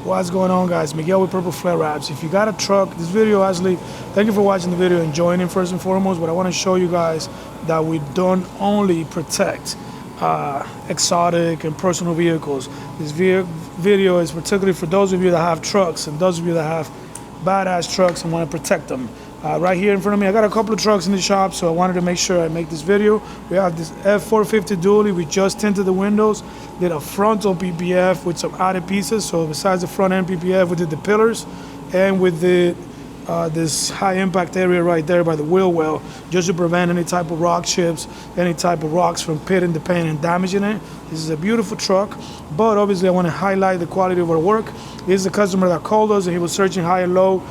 What's going on, guys? Miguel with Purple Flare Wraps. If you got a truck, this video actually, thank you for watching the video and joining first and foremost, but I want to show you guys that we don't only protect exotic and personal vehicles. This video is particularly for those of you that have trucks and those of you that have badass trucks and want to protect them. Right here in front of me, I got a couple of trucks in the shop, so I wanted to make sure I make this video. We have this F450 dually. We just tinted the windows, did a frontal PPF with some added pieces. So besides the front end PPF, we did the pillars and with the this high impact area right there by the wheel well, just to prevent any type of rock chips, any type of rocks from pitting the paint and damaging it. This is a beautiful truck, but obviously I want to highlight the quality of our work. This is a customer that called us and he was searching high and low.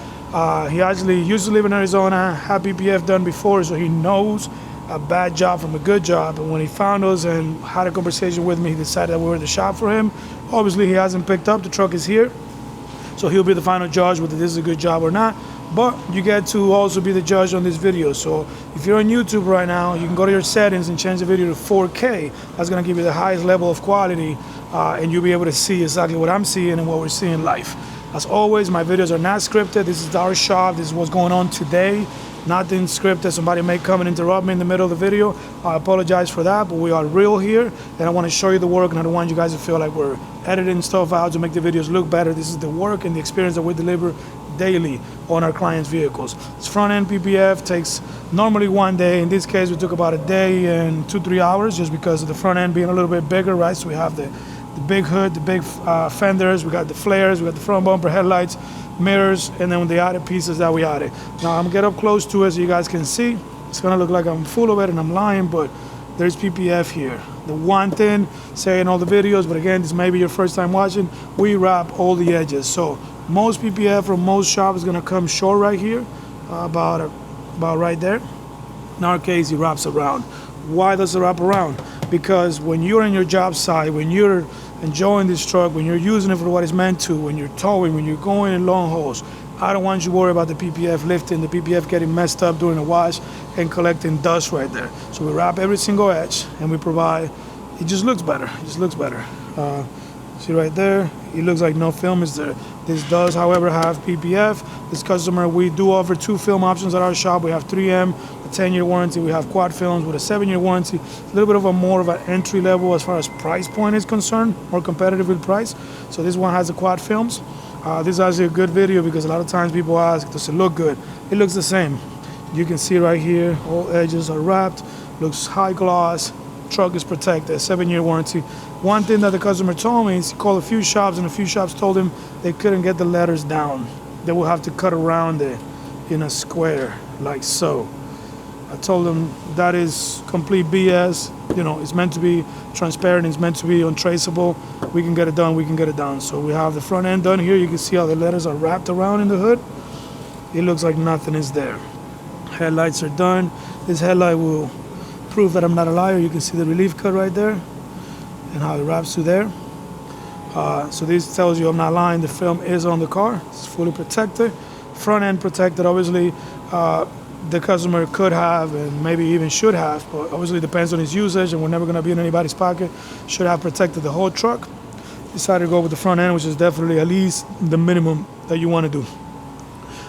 He actually used to live in Arizona, had PPF done before, so he knows a bad job from a good job. And when he found us and had a conversation with me, he decided that we were the shop for him. Obviously, he hasn't picked up. The truck is here, so he'll be the final judge whether this is a good job or not. But you get to also be the judge on this video. So if you're on YouTube right now, you can go to your settings and change the video to 4K. That's going to give you the highest level of quality, and you'll be able to see exactly what I'm seeing and what we're seeing live. As always, my videos are not scripted. This is our shop. This is what's going on today. Nothing scripted. Somebody may come and interrupt me in the middle of the video. I apologize for that, but we are real here, and I want to show you the work, and I don't want you guys to feel like we're editing stuff out to make the videos look better. This is the work and the experience that we deliver daily on our clients' vehicles. This front end PPF takes normally 1 day. In this case, we took about a day and 2-3 hours just because of the front end being a little bit bigger, right? So we have the big hood, the big fenders, we got the flares, we got the front bumper, headlights, mirrors, and then the added pieces that we added. Now I'm gonna get up close to it so you guys can see. It's gonna look like I'm full of it and I'm lying, but there's PPF here. The one thing, say in all the videos, but again, this may be your first time watching, we wrap all the edges. So most PPF from most shops is gonna come short right here, about right there. In our case, it wraps around. Why does it wrap around? Because when you're in your job site, when you're enjoying this truck, when you're using it for what it's meant to, when you're towing, when you're going in long hauls, I don't want you to worry about the PPF lifting, the PPF getting messed up during the wash and collecting dust right there. So we wrap every single edge and we provide, it just looks better, it just looks better. See right there, it looks like no film is there. This does, however, have PPF. This customer, we do offer 2 film options at our shop. We have 3M, a 10-year warranty. We have quad films with a 7-year warranty. A little bit of a more of an entry level as far as price point is concerned, more competitive with price. So this one has the quad films. This is actually a good video because a lot of times people ask, does it look good? It looks the same. You can see right here, all edges are wrapped, looks high gloss, truck is protected, 7-year warranty. One thing that the customer told me is he called a few shops and a few shops told him they couldn't get the letters down. They will have to cut around it in a square like so. I told them that is complete BS. You know, it's meant to be transparent, it's meant to be untraceable. We can get it done, we can get it done. So we have the front end done here. You can see how the letters are wrapped around in the hood. It looks like nothing is there. Headlights are done. This headlight will prove that I'm not a liar. You can see the relief cut right there and how it wraps through there. So this tells you I'm not lying. The film is on the car. It's fully protected. Front end protected. Obviously, the customer could have and maybe even should have, but obviously depends on his usage and we're never going to be in anybody's pocket. Should have protected the whole truck. Decided to go with the front end, which is definitely at least the minimum that you want to do.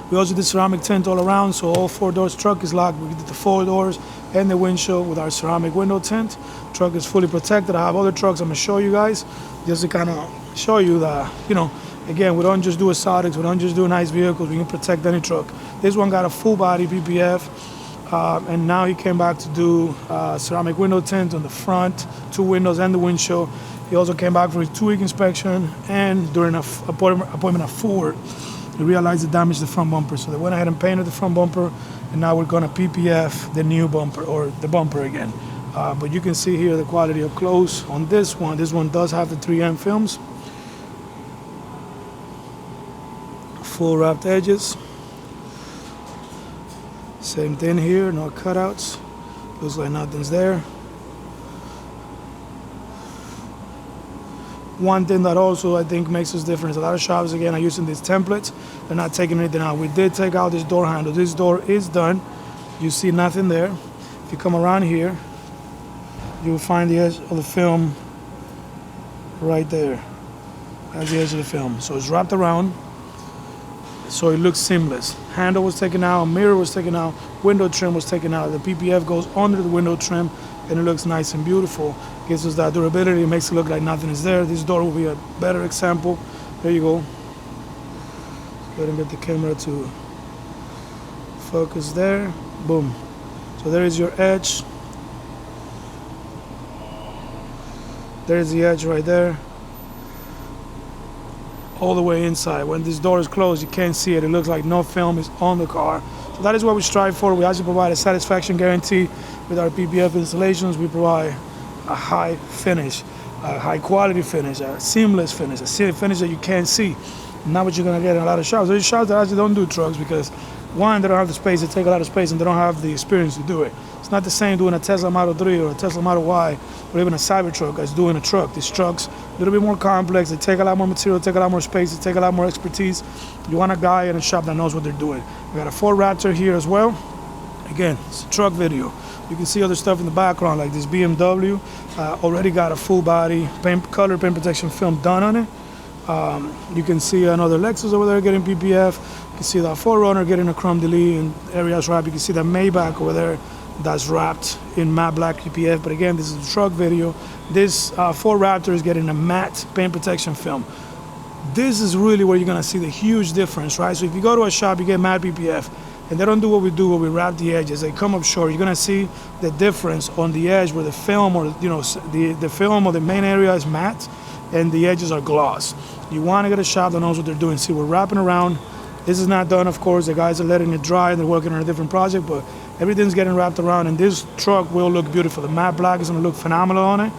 We also did ceramic tint all around, so all 4 doors truck is locked. We did the 4 doors and the windshield with our ceramic window tint. Truck is fully protected. I have other trucks I'm gonna show you guys just to kind of show you that, you know, again, we don't just do exotics, we don't just do nice vehicles, we can protect any truck. This one got a full body PPF, and now he came back to do ceramic window tint on the front, 2 windows and the windshield. He also came back for his 2-week inspection, and during an appointment at Ford, he realized it damaged the front bumper, so they went ahead and painted the front bumper, and now we're gonna PPF the new bumper, or the bumper again. But you can see here the quality up close on this one. This one does have the 3M films. Full wrapped edges. Same thing here, no cutouts. Looks like nothing's there. One thing that also I think makes us different is a lot of shops, again, are using these templates. They're not taking anything out. We did take out this door handle. This door is done. You see nothing there. If you come around here, you will find the edge of the film right there. That's the edge of the film. So it's wrapped around, so it looks seamless. Handle was taken out, mirror was taken out, window trim was taken out. The PPF goes under the window trim, and it looks nice and beautiful. Gives us that durability. It makes it look like nothing is there. This door will be a better example. There you go. Go ahead and get the camera to focus there. Boom. So there is your edge. There's the edge right there. All the way inside. When this door is closed, you can't see it. It looks like no film is on the car. So that is what we strive for. We actually provide a satisfaction guarantee with our PPF installations. We provide a high finish, a high quality finish, a seamless finish, a finish that you can't see. Not what you're gonna get in a lot of shops. There's shops that actually don't do trucks because one, they don't have the space, they take a lot of space, and they don't have the experience to do it. It's not the same doing a Tesla Model 3 or a Tesla Model Y or even a Cybertruck as doing a truck. These trucks, a little bit more complex, they take a lot more material, take a lot more space, they take a lot more expertise. You want a guy in a shop that knows what they're doing. We got a Ford Raptor here as well. Again, it's a truck video. You can see other stuff in the background, like this BMW. Already got a full body color paint protection film done on it. You can see another Lexus over there getting PPF. You can see that 4Runner getting a chrome delete and areas wrapped. You can see that Maybach over there that's wrapped in matte black PPF. But again, this is a truck video. This Ford Raptor is getting a matte paint protection film. This is really where you're gonna see the huge difference, right? So if you go to a shop, you get matte PPF, and they don't do what we do, where we wrap the edges. They come up short. You're gonna see the difference on the edge where the film, or the film or the main area is matte, and the edges are gloss. You want to get a shop that knows what they're doing. See, we're wrapping around. This is not done, of course. The guys are letting it dry. They're working on a different project, but everything's getting wrapped around, and this truck will look beautiful. The matte black is gonna look phenomenal on it.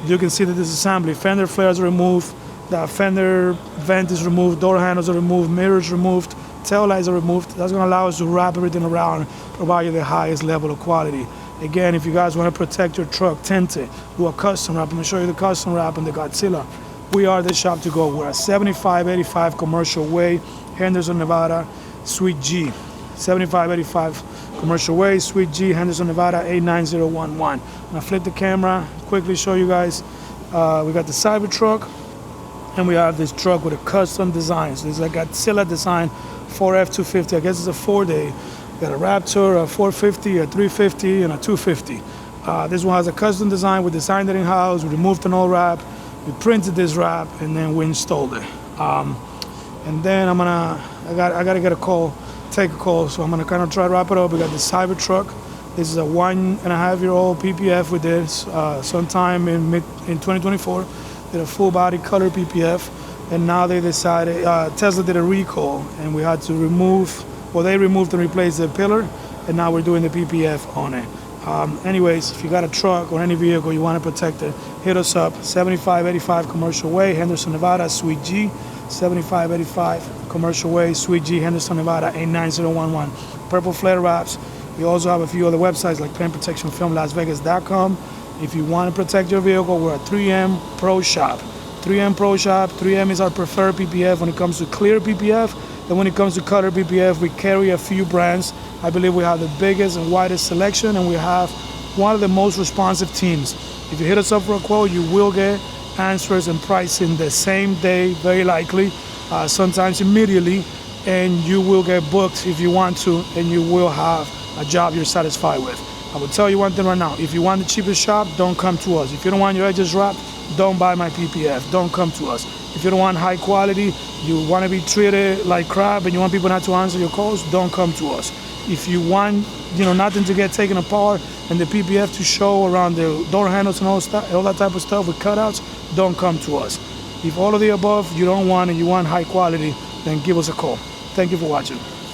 You can see the disassembly. Fender flares are removed. The fender vent is removed. Door handles are removed. Mirrors removed. Tail lights are removed. That's gonna allow us to wrap everything around, provide you the highest level of quality. Again, if you guys want to protect your truck, tint it, do a custom wrap. I'm gonna show you the custom wrap and the Godzilla. We are the shop to go. We're at 7585 Commercial Way, Henderson, Nevada, Suite G. 7585 Commercial Way, Suite G, Henderson, Nevada, 89011. I'm gonna flip the camera, quickly show you guys. We got the Cybertruck, and we have this truck with a custom design. So this is a Godzilla design, 4F250. I guess it's a 4-day. We got a Raptor, a 450, a 350, and a 250. This one has a custom design. We designed it in-house. We removed an old wrap. We printed this wrap, and then we installed it. And then I gotta get a call, take a call. So I'm gonna kind of try to wrap it up. We got the Cybertruck. This is a 1.5-year-old PPF we did sometime in 2024. Did a full body color PPF, and now they decided, Tesla did a recall, and we had to they removed and replaced the pillar, and now we're doing the PPF on it. Anyways, if you got a truck or any vehicle you want to protect it, hit us up. 7585 Commercial Way, Henderson, Nevada, Suite G. 7585 Commercial Way, Suite G, Henderson, Nevada, 89011. Purple flare wraps. We also have a few other websites like paintprotectionfilmlasvegas.com. If you want to protect your vehicle, we're at 3M Pro Shop. 3M Pro Shop. 3M is our preferred PPF when it comes to clear PPF. And when it comes to color PPF, we carry a few brands. I believe we have the biggest and widest selection, and we have one of the most responsive teams. If you hit us up for a quote, you will get answers and pricing the same day, very likely, sometimes immediately, and you will get booked if you want to, and you will have a job you're satisfied with. I will tell you one thing right now: if you want the cheapest shop, don't come to us. If you don't want your edges wrapped, don't buy my PPF. Don't come to us. If you don't want high quality, you want to be treated like crap, and you want people not to answer your calls, don't come to us. If you want, nothing to get taken apart and the PPF to show around the door handles and all that type of stuff with cutouts, don't come to us. If all of the above you don't want and you want high quality, then give us a call. Thank you for watching.